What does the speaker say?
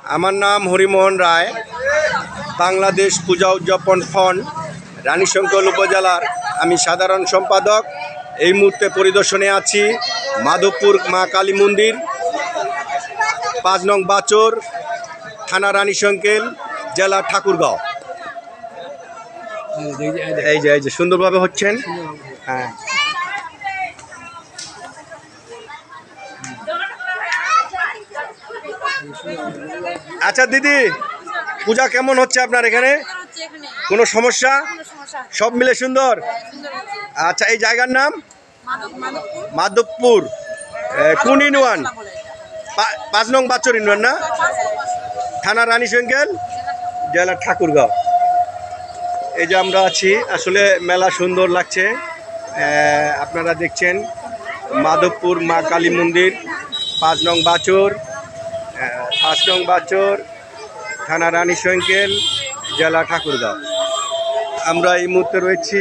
আমার নাম হরিমোহন রায়। বাংলাদেশ পূজা উদযাপন ফন্ড রানীশঙ্কল উপজেলার আমি সাধারণ সম্পাদক। এই মুহূর্তে পরিদর্শনে আছি মাধবপুর মা কালী মন্দির, ৫ নং বাচর, থানা রানীশঙ্কেল, জেলা ঠাকুরগাঁও। এই যে সুন্দরভাবে হচ্ছেন। হ্যাঁ, আচ্ছা দিদি, পূজা কেমন হচ্ছে আপনার এখানে? কোনো সমস্যা? সব মিলে সুন্দর। আচ্ছা, এই জায়গার নাম মাধবপুর। কোন ইউনিয়ন? ৫ নং বাচ্চর ইউনিয়ন না? থানা রানীশঙ্কেল, জেলা ঠাকুরগাঁও। এই যে আমরা আছি, আসলে মেলা সুন্দর লাগছে। আপনারা দেখছেন মাধবপুর মা কালী মন্দির, ৫ নং বাচর, ৫ নং বাচর, থানা রানীশঙ্কেল, জেলা ঠাকুরগাঁও। আমরা এই মুহূর্তে রয়েছি